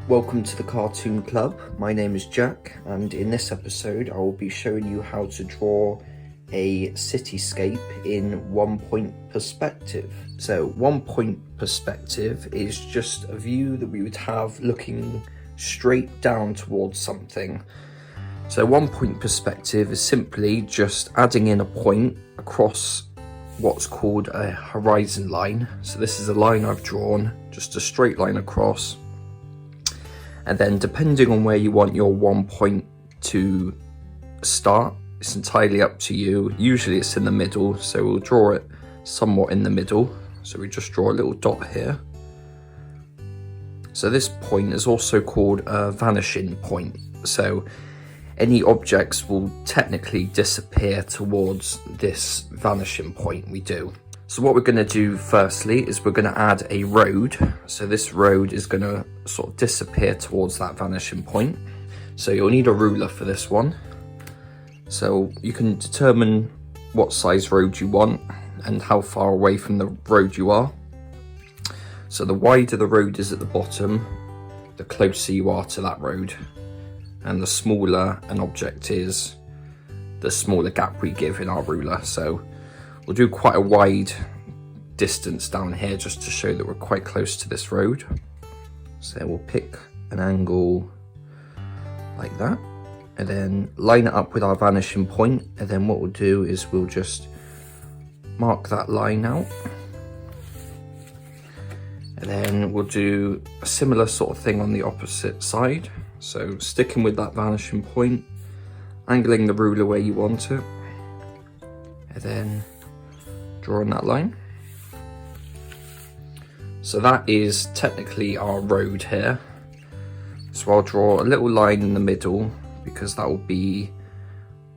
Welcome to the Cartoon Club. My name is Jack, and in this episode I will be showing you how to draw a cityscape in 1-point perspective. So 1-point perspective is just a view that we would have looking straight down towards something. So 1-point perspective is simply just adding in a point across what's called a horizon line. So this is a line I've drawn, just a straight line across. And then depending on where you want your 1 point to start, it's entirely up to you. Usually it's in the middle, so we'll draw it somewhat in the middle. So we just draw a little dot here. So this point is also called a vanishing point. So any objects will technically disappear towards this vanishing point we do. So what we're going to do firstly is we're going to add a road. So this road is going to sort of disappear towards that vanishing point. So you'll need a ruler for this one. So you can determine what size road you want and how far away from the road you are. So the wider the road is at the bottom, the closer you are to that road. And the smaller an object is, the smaller gap we give in our ruler. So we'll do quite a wide distance down here just to show that we're quite close to this road. So we'll pick an angle like that and then line it up with our vanishing point. And then what we'll do is we'll just mark that line out. And then we'll do a similar sort of thing on the opposite side. So sticking with that vanishing point, angling the ruler where you want it, and then drawing that line. So that is technically our road here. So I'll draw a little line in the middle because that will be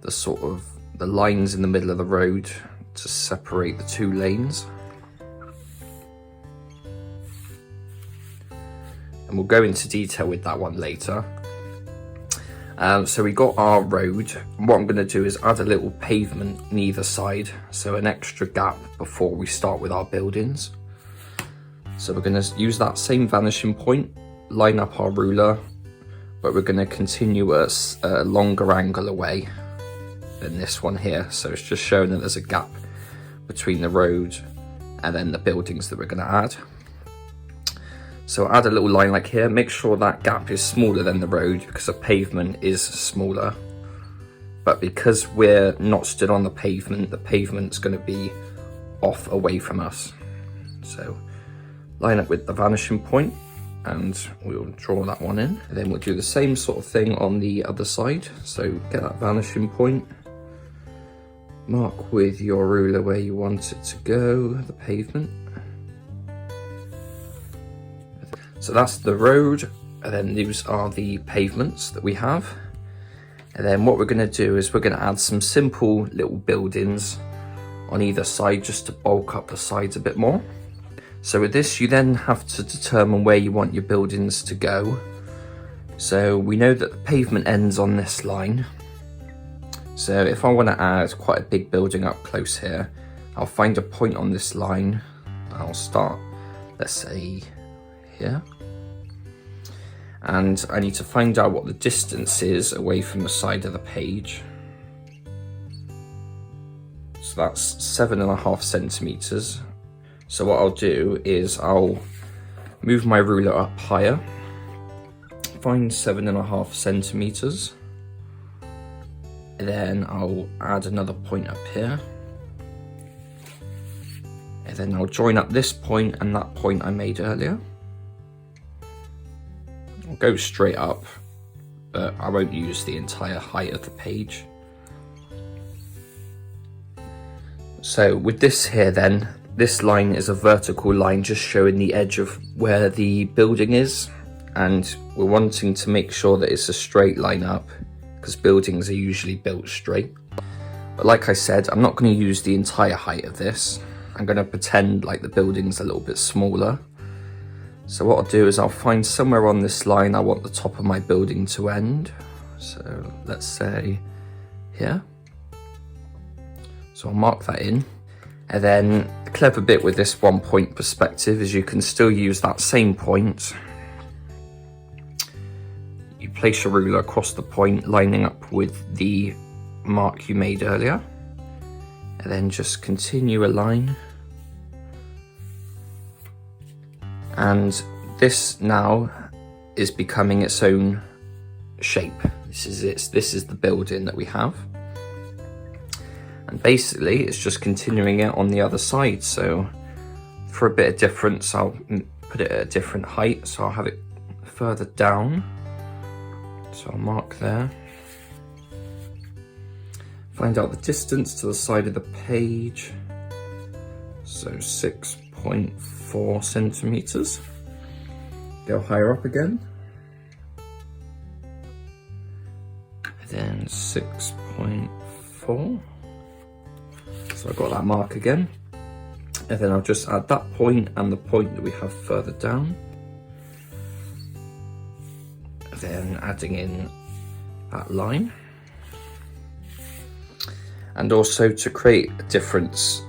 the sort of the lines in the middle of the road to separate the two lanes. And we'll go into detail with that one later. So we got our road. What I'm going to do is add a little pavement on either side, so an extra gap before we start with our buildings. So we're going to use that same vanishing point, line up our ruler, but we're going to continue a longer angle away than this one here. So it's just showing that there's a gap between the road and then the buildings that we're going to add. So add a little line like here, make sure that gap is smaller than the road because the pavement is smaller. But because we're not stood on the pavement's going to be off away from us. So line up with the vanishing point and we'll draw that one in. And then we'll do the same sort of thing on the other side. So get that vanishing point, mark with your ruler where you want it to go, the pavement. So that's the road, and then these are the pavements that we have. And then what we're going to do is we're going to add some simple little buildings on either side just to bulk up the sides a bit more. So with this, you then have to determine where you want your buildings to go. So we know that the pavement ends on this line. So if I want to add quite a big building up close here, I'll find a point on this line. I'll start, let's say, here. And I need to find out what the distance is away from the side of the page. So that's 7.5 centimeters. So what I'll do is I'll move my ruler up higher, find 7.5 centimeters, and then I'll add another point up here. And then I'll join up this point and that point I made earlier. I'll go straight up, but I won't use the entire height of the page. So with this here then, this line is a vertical line just showing the edge of where the building is, and we're wanting to make sure that it's a straight line up because buildings are usually built straight. But like I said, I'm not going to use the entire height of this. I'm going to pretend like the building's a little bit smaller. So what I'll do is I'll find somewhere on this line I want the top of my building to end. So let's say here. So I'll mark that in. And then the clever bit with this 1-point perspective is you can still use that same point you place your ruler across the point, lining up with the mark you made earlier, and then just continue a line. And this now is becoming its own shape. This is the building that we have. And basically it's just continuing it on the other side. So for a bit of difference, I'll put it at a different height. So I'll have it further down. So I'll mark there. Find out the distance to the side of the page. So 6.4 centimeters. Go higher up again. Then 6.4. So I've got that mark again. And then I'll just add that point and the point that we have further down. Then adding in that line. And also to create a difference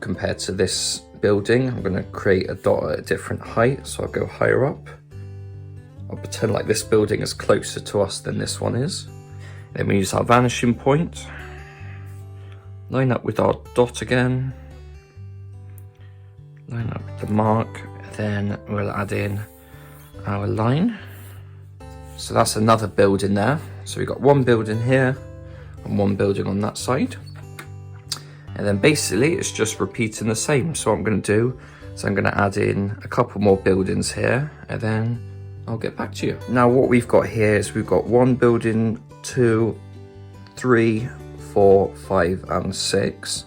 compared to this building, I'm going to create a dot at a different height. So I'll go higher up. I'll pretend like this building is closer to us than this one is. Then we use our vanishing point. Line up with our dot again. Line up with the mark. Then we'll add in our line. So that's another building there. So we've got one building here and one building on that side. And then basically it's just repeating the same. So what I'm going to do is I'm going to add in a couple more buildings here, and then I'll get back to you. Now what we've got here is we've got 1 building, 2, 3, 4, 5 and 6.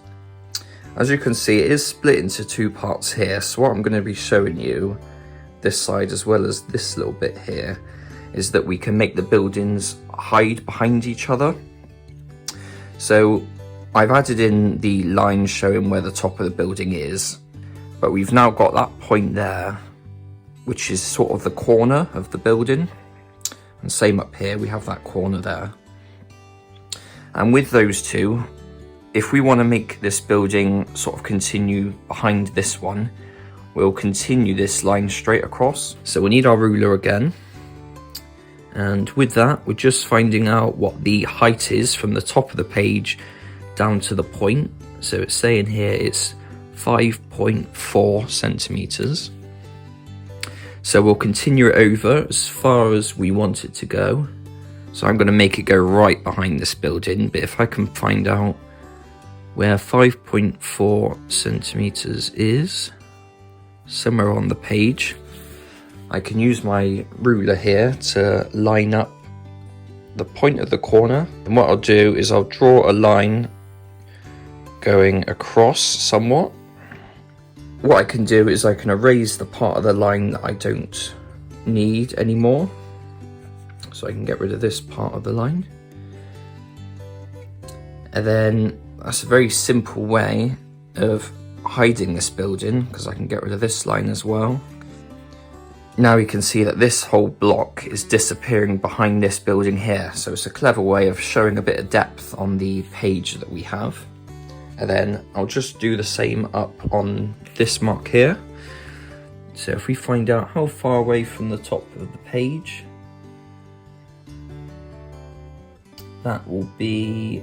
As you can see, it is split into 2 parts here. So what I'm going to be showing you, this side as well as this little bit here, is that we can make the buildings hide behind each other. So I've added in the line showing where the top of the building is, but we've now got that point there, which is sort of the corner of the building. And same up here, we have that corner there. And with those two, if we want to make this building sort of continue behind this one, we'll continue this line straight across. So we need our ruler again. And with that, we're just finding out what the height is from the top of the page down to the point. So it's saying here it's 5.4 centimeters. So we'll continue it over as far as we want it to go. So I'm going to make it go right behind this building, but if I can find out where 5.4 centimeters is, somewhere on the page, I can use my ruler here to line up the point of the corner. And what I'll do is I'll draw a line going across somewhat. What I can do is I can erase the part of the line that I don't need anymore. So I can get rid of this part of the line. And then that's a very simple way of hiding this building, because I can get rid of this line as well. Now we can see that this whole block is disappearing behind this building here. So it's a clever way of showing a bit of depth on the page that we have. And then I'll just do the same up on this mark here. So if we find out how far away from the top of the page, that will be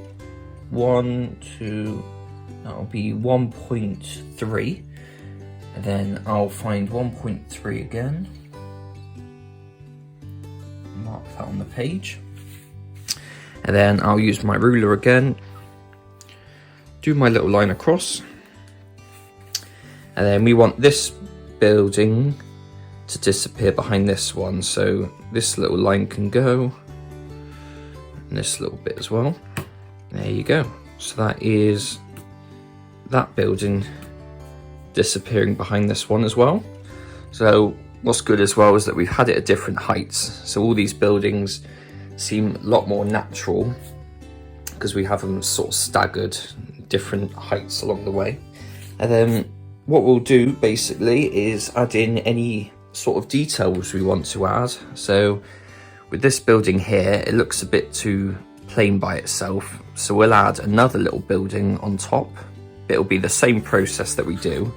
that'll be 1.3. And then I'll find 1.3 again. Mark that on the page. And then I'll use my ruler again. Do my little line across. And then we want this building to disappear behind this one. So this little line can go. And this little bit as well. There you go. So that is that building disappearing behind this one as well. So what's good as well is that we've had it at different heights. So all these buildings seem a lot more natural because we have them sort of staggered different heights along the way. And then what we'll do basically is add in any sort of details we want to add. So with this building here, it looks a bit too plain by itself. So we'll add another little building on top. It'll be the same process that we do.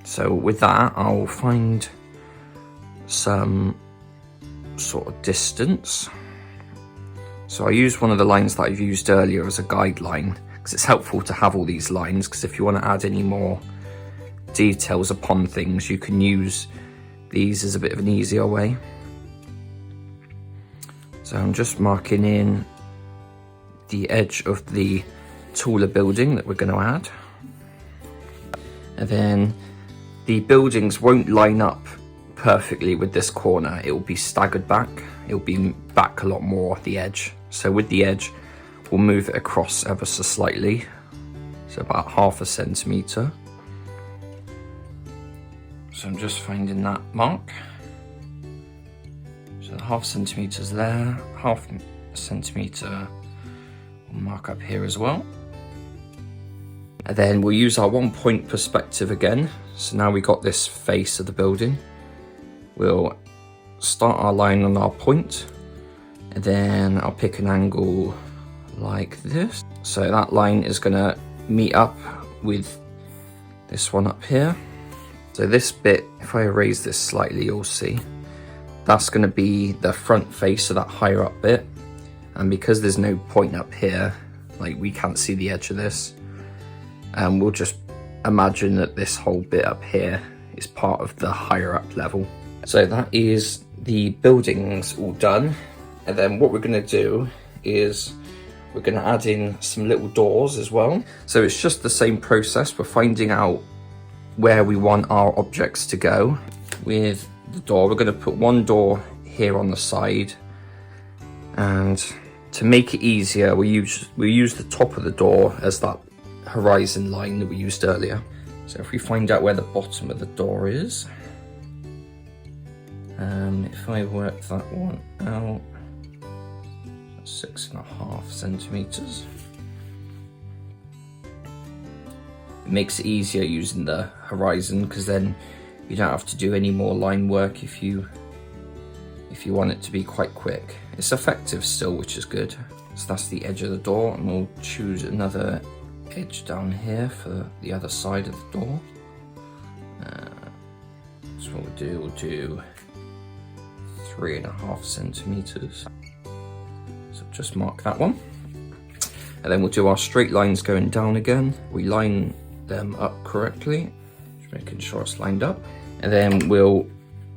So with that, I'll find some sort of distance. So I use one of the lines that I've used earlier as a guideline, because it's helpful to have all these lines, because if you want to add any more details upon things, you can use these as a bit of an easier way. So I'm just marking in the edge of the taller building that we're going to add. And then the buildings won't line up perfectly with this corner. It will be staggered back. It will be back a lot more at the edge. So with the edge, we'll move it across ever so slightly. So about 1/2 centimetre. So I'm just finding that mark. So the 1/2 centimetre's there, 1/2 centimetre we'll mark up here as well. And then we'll use our 1 point perspective again. So now we got this face of the building. We'll start our line on our point, and then I'll pick an angle like this. So that line is gonna meet up with this one up here. So this bit, if I erase this slightly, you'll see, that's gonna be the front face of that higher up bit. And because there's no point up here, like we can't see the edge of this, we'll just imagine that this whole bit up here is part of the higher up level. So that is the buildings all done. And then what we're gonna do is we're gonna add in some little doors as well. So it's just the same process. We're finding out where we want our objects to go. With the door, we're gonna put one door here on the side. And to make it easier, we use the top of the door as that horizon line that we used earlier. So if we find out where the bottom of the door is, if I work that one out, 6.5 centimeters. It makes it easier using the horizon, because then you don't have to do any more line work if you want it to be quite quick. It's effective still, which is good. So that's the edge of the door, and we'll choose another edge down here for the other side of the door. So what we'll do 3.5 centimeters. So just mark that one. And then we'll do our straight lines going down again. We line them up correctly, just making sure it's lined up. And then we'll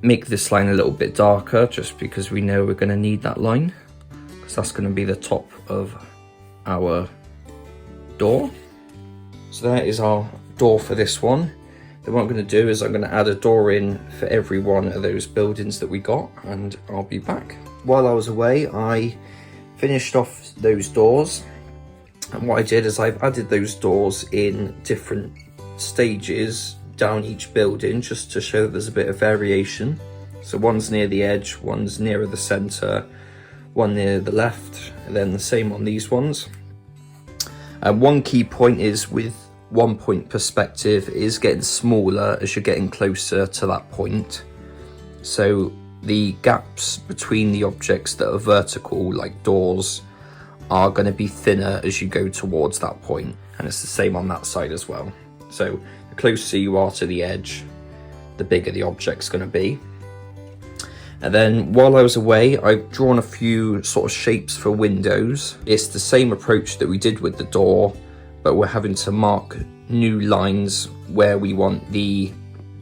make this line a little bit darker, just because we know we're going to need that line, because that's going to be the top of our door. So that is our door for this one. Then what I'm going to do is I'm going to add a door in for every one of those buildings that we got, and I'll be back. While I was away, I finished off those doors, and what I did is I've added those doors in different stages down each building, just to show that there's a bit of variation. So one's near the edge, one's nearer the center, one near the left, and then the same on these ones. One key point is with 1 point perspective is getting smaller as you're getting closer to that point. So the gaps between the objects that are vertical, like doors, are going to be thinner as you go towards that point. And it's the same on that side as well. So the closer you are to the edge, the bigger the object's going to be. And then while I was away, I've drawn a few sort of shapes for windows. It's the same approach that we did with the door, but we're having to mark new lines where we want the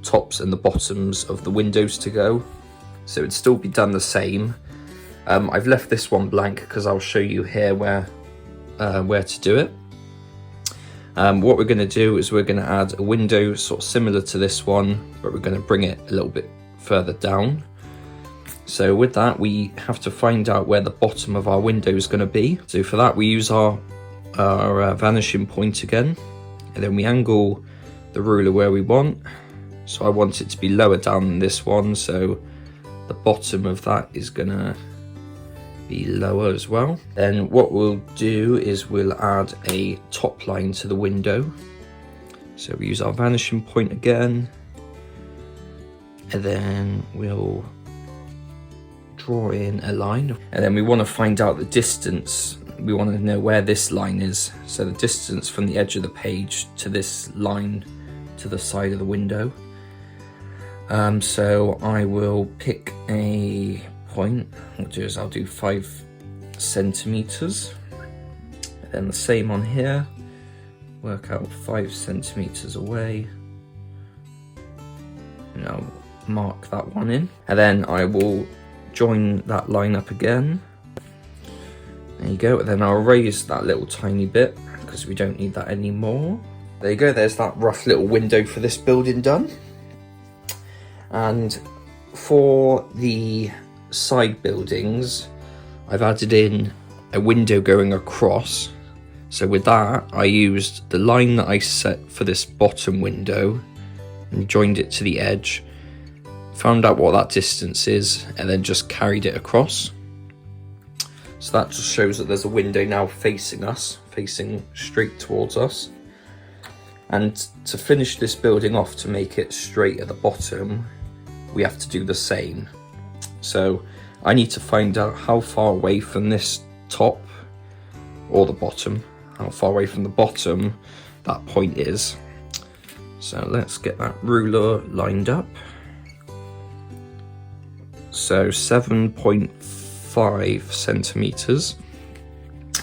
tops and the bottoms of the windows to go. So it'd still be done the same. I've left this one blank because I'll show you here where to do it. What we're going to do is we're going to add a window sort of similar to this one, but we're going to bring it a little bit further down. So with that, we have to find out where the bottom of our window is going to be. So for that, we use our vanishing point again, and then we angle the ruler where we want. So I want it to be lower down than this one, so the bottom of that is going to be lower as well. Then what we'll do is we'll add a top line to the window. So we use our vanishing point again, and then we'll draw in a line, and then we want to find out the distance. We want to know where this line is, so the distance from the edge of the page to this line to the side of the window. So I will pick a point, what I'll do is I'll do 5 centimeters, and then the same on here, work out 5 centimeters away, and I'll mark that one in, and then I will join that line up again. There you go, and then I'll erase that little tiny bit because we don't need that anymore. There you go, there's that rough little window for this building done. And for the side buildings, I've added in a window going across. So with that, I used the line that I set for this bottom window and joined it to the edge, found out what that distance is, and then just carried it across. So that just shows that there's a window now facing us, facing straight towards us. And to finish this building off, to make it straight at the bottom, we have to do the same. So I need to find out how far away from this top, or the bottom, how far away from the bottom that point is. So let's get that ruler lined up. So 7.5 centimeters.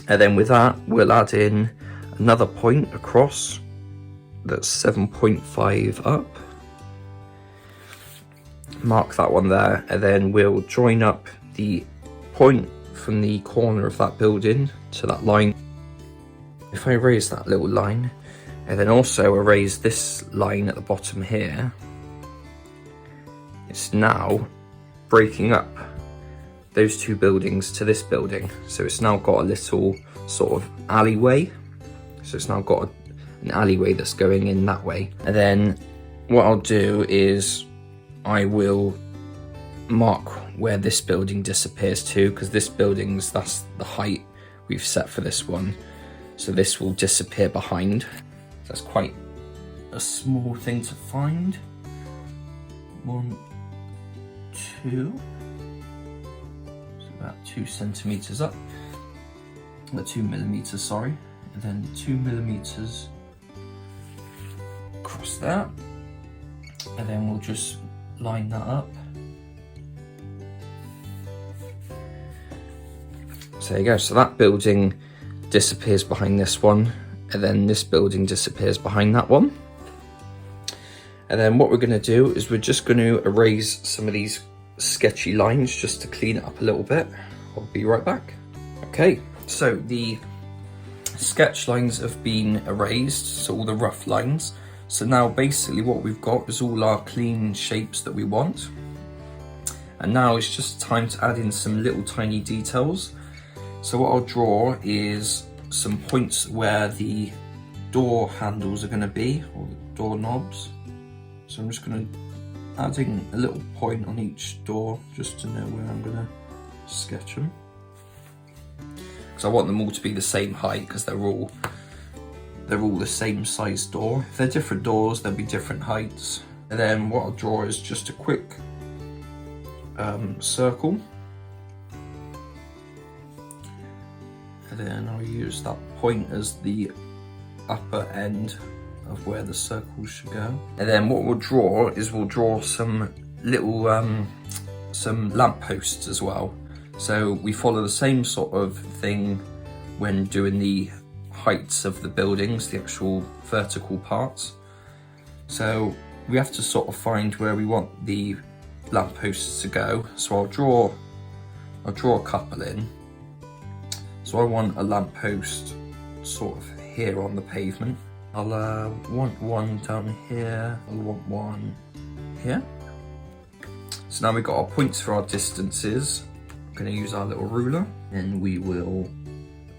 And then with that, we'll add in another point across that's 7.5 up. Mark that one there, and then we'll join up the point from the corner of that building to that line. If I erase that little line, and then also erase this line at the bottom here, it's now breaking up those two buildings to this building. So it's now got a little sort of alleyway. So it's now got an alleyway that's going in that way. And then what I'll do is I will mark where this building disappears to, because this building's, that's the height we've set for this one. So this will disappear behind. That's quite a small thing to find. 1, 2. It's about 2 centimeters up. 2 millimeters, sorry. And then 2 millimeters across that. And then we'll just line that up. So there you go, so that building disappears behind this one, and then this building disappears behind that one. And then what we're going to do is we're just going to erase some of these sketchy lines just to clean it up a little bit. I'll be right back. Okay, so the sketch lines have been erased, so all the rough lines. So now basically what we've got is all our clean shapes that we want. And now it's just time to add in some little tiny details. So what I'll draw is some points where the door handles are going to be, or the door knobs. So I'm just going to add in a little point on each door just to know where I'm going to sketch them. Because I want them all to be the same height, because they're all the same size door. If they're different doors, they'll be different heights. And then what I'll draw is just a quick circle. And then I'll use that point as the upper end of where the circle should go. And then what we'll draw is we'll draw some little some lampposts as well. So we follow the same sort of thing when doing the heights of the buildings, the actual vertical parts. So we have to sort of find where we want the lampposts to go. So I'll draw a couple in. So I want a lamppost sort of here on the pavement. I'll want one down here. I'll want one here. So now we've got our points for our distances. I'm going to use our little ruler, and we will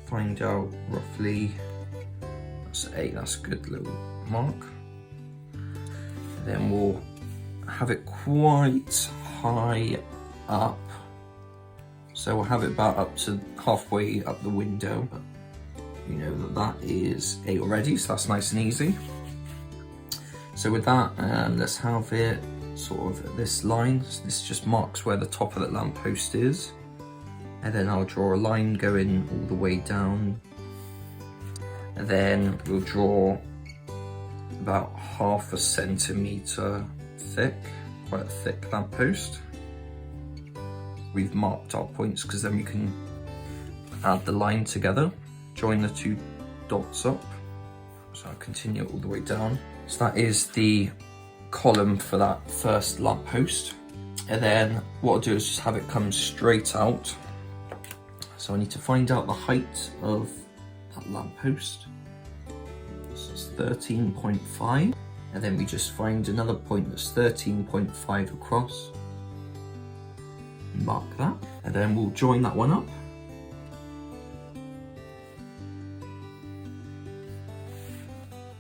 find out roughly. That's 8. That's a good little mark. And then we'll have it quite high up. So we'll have it about up to halfway up the window. But you know that is 8 already, so that's nice and easy. So with that, let's have it sort of at this line. So this just marks where the top of that lamppost is. And then I'll draw a line going all the way down. And then we'll draw about 1/2 centimeter thick, quite a thick lamppost. we've marked our points, because then we can add the line together, join the two dots up. So I'll continue all the way down. So that is the column for that first lamp post. And then what I'll do is just have it come straight out. So I need to find out the height of that lamp post. So it's 13.5. And then we just find another point that's 13.5 across. Mark that. And then we'll join that one up.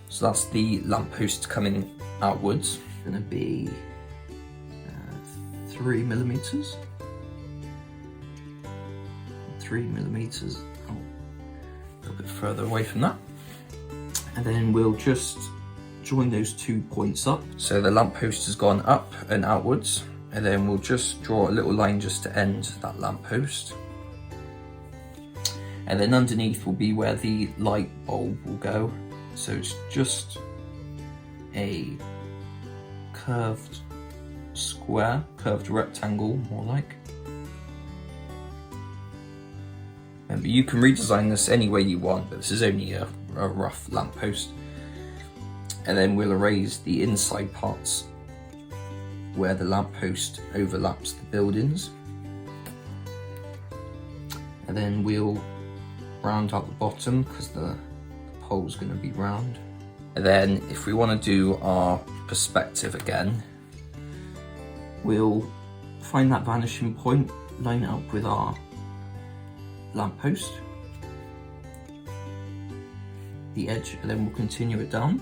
So that's the lamppost coming outwards. It's going to be 3 millimeters. 3 millimeters. Oh, a little bit further away from that. And then we'll just join those 2 points up. So the lamppost has gone up and outwards. And then we'll just draw a little line just to end that lamppost. And then underneath will be where the light bulb will go. So it's just a curved square, curved rectangle, more like. Remember, you can redesign this any way you want, but this is only a rough lamppost. And then we'll erase the inside parts where the lamppost overlaps the buildings. And then we'll round out the bottom, because the pole's going to be round. And then if we want to do our perspective again, we'll find that vanishing point, line it up with our lamppost, the edge, and then we'll continue it down.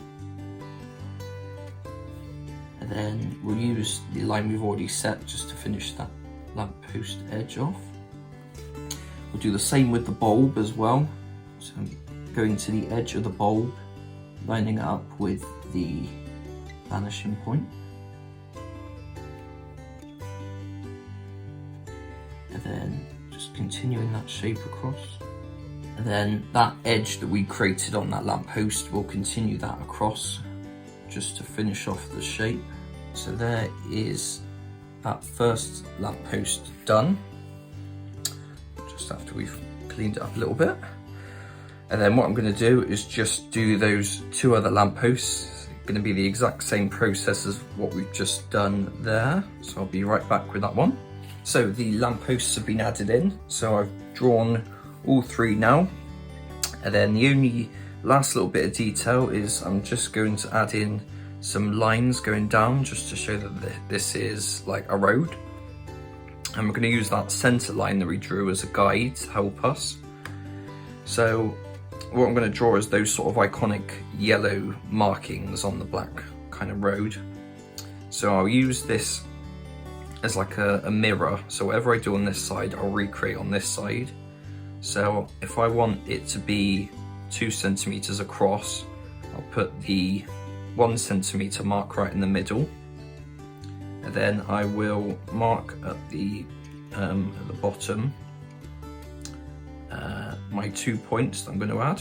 And then we'll use the line we've already set just to finish that lamppost edge off. We'll do the same with the bulb as well. So going to the edge of the bulb, lining it up with the vanishing point. And then just continuing that shape across. And then that edge that we created on that lamppost, we'll continue that across just to finish off the shape. So there is that first lamppost done, just after we've cleaned it up a little bit. And then what I'm going to do is just do those 2 other lampposts. It's going to be the exact same process as what we've just done there. So I'll be right back with that one. So the lampposts have been added in. So I've drawn all 3 now. And then the only last little bit of detail is I'm just going to add in some lines going down just to show that this is like a road. And we're going to use that center line that we drew as a guide to help us. So what I'm going to draw is those sort of iconic yellow markings on the black kind of road. So I'll use this as like a mirror. So whatever I do on this side, I'll recreate on this side. So if I want it to be 2 centimeters across, I'll put the 1 centimeter mark right in the middle. And then I will mark at the bottom my 2 points that I'm going to add.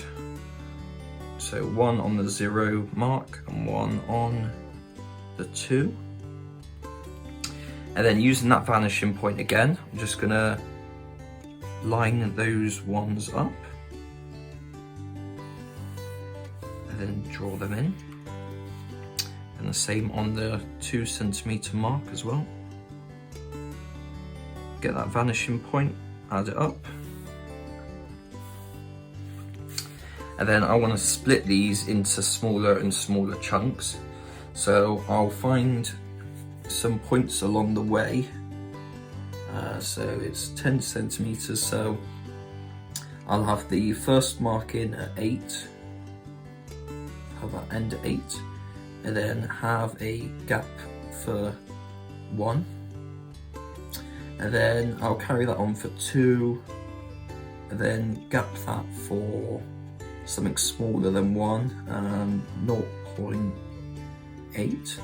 So 1 on the 0 mark and 1 on the 2. And then using that vanishing point again, I'm just going to line those ones up and then draw them in. And the same on the 2 centimeter mark as well. Get that vanishing point, add it up. And then I want to split these into smaller and smaller chunks. So I'll find some points along the way. So it's 10 centimeters. So I'll have the first mark in at 8. Have that end at 8. And then have a gap for 1. And then I'll carry that on for 2. And then gap that for something smaller than 1, 0.8.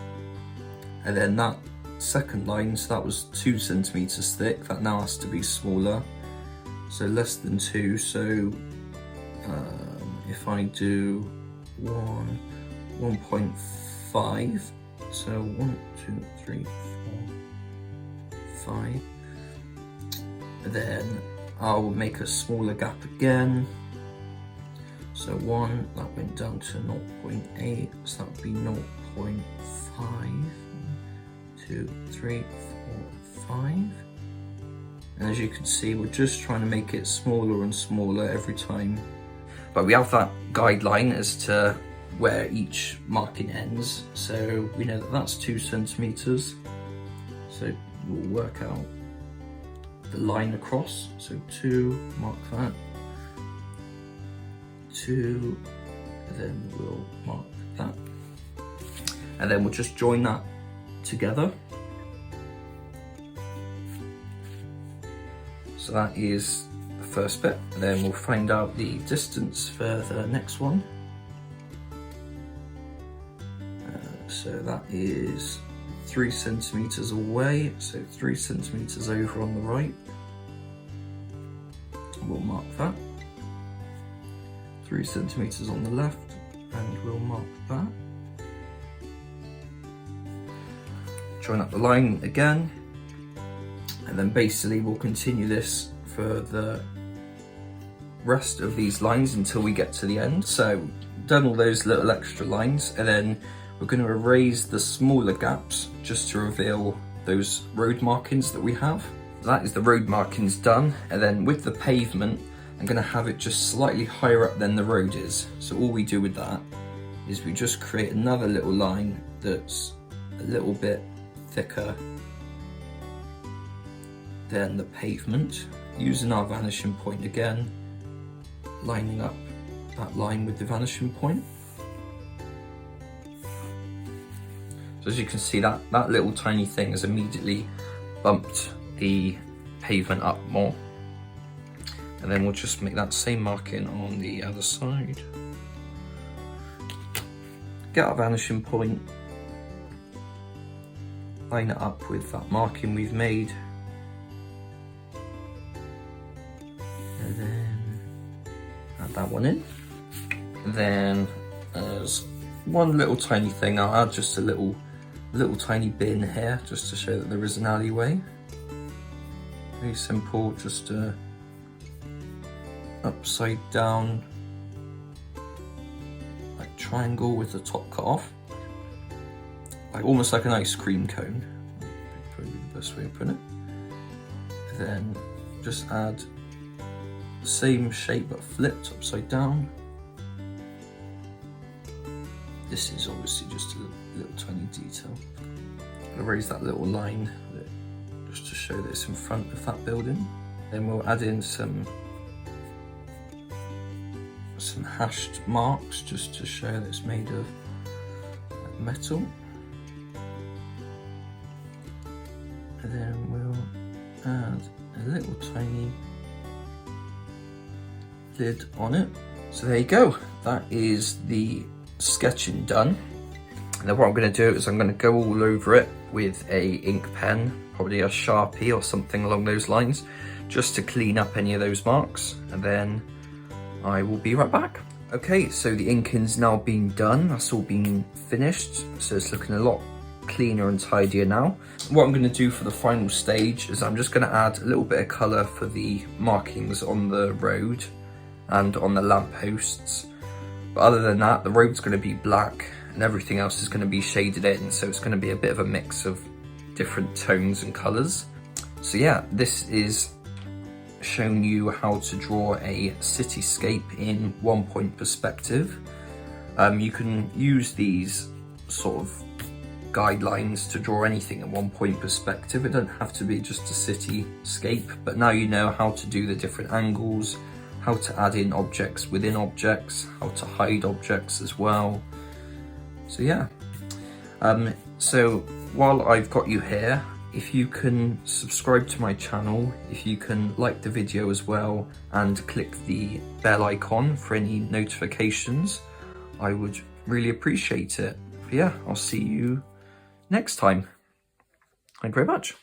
And then that second line, so that was 2 centimeters thick, that now has to be smaller, so less than 2. So if I do 1.5, so 1, 2, 3, 4, 5, Then I'll make a smaller gap again. So 1, that went down to 0.8, so that would be 0.5, 2, 3, 4, 5. And as you can see, we're just trying to make it smaller and smaller every time. But we have that guideline as to where each marking ends. So we know that that's 2 centimeters. So we'll work out the line across. So 2, mark that. 2, then we'll mark that. And then we'll just join that together. So that is the first bit, and then we'll find out the distance for the next one. So that is 3 centimeters away, so 3 centimeters over on the right. We'll mark that. 3 centimeters on the left, and we'll mark that. Join up the line again. And then basically we'll continue this for the rest of these lines until we get to the end. So done all those little extra lines, and then we're going to erase the smaller gaps just to reveal those road markings that we have. That is the road markings done, and then with the pavement I'm going to have it just slightly higher up than the road is. So all we do with that is we just create another little line that's a little bit thicker than the pavement, using our vanishing point again, lining up that line with the vanishing point. So as you can see, that little tiny thing has immediately bumped the pavement up more. And then we'll just make that same marking on the other side. Get our vanishing point, line it up with that marking we've made. And then add that one in. And then as one little tiny thing, I'll add just a little tiny bin here, just to show that there is an alleyway. Very simple, just a upside down like triangle with the top cut off, like almost like an ice cream cone. Probably the best way to put it. And then just add the same shape but flipped upside down. This is obviously just a little tiny detail. I'll erase that little line just to show that it's in front of that building. Then we'll add in some hashed marks just to show that it's made of like metal. And then we'll add a little tiny lid on it. So there you go, that is the sketching done. And then what I'm going to do is I'm going to go all over it with a ink pen, probably a Sharpie or something along those lines, just to clean up any of those marks, and then I will be right back. Okay, so the inking's now been done, that's all been finished, so it's looking a lot cleaner and tidier now. What I'm going to do for the final stage is I'm just going to add a little bit of colour for the markings on the road and on the lampposts. But other than that, the road's going to be black and everything else is going to be shaded in, so it's going to be a bit of a mix of different tones and colours. So yeah, this is showing you how to draw a cityscape in 1-point perspective. You can use these sort of guidelines to draw anything in 1-point perspective. It doesn't have to be just a cityscape, but now you know how to do the different angles, how to add in objects within objects, how to hide objects as well. So yeah, so while I've got you here, if you can subscribe to my channel, if you can like the video as well and click the bell icon for any notifications, I would really appreciate it. But yeah, I'll see you next time. Thank you very much.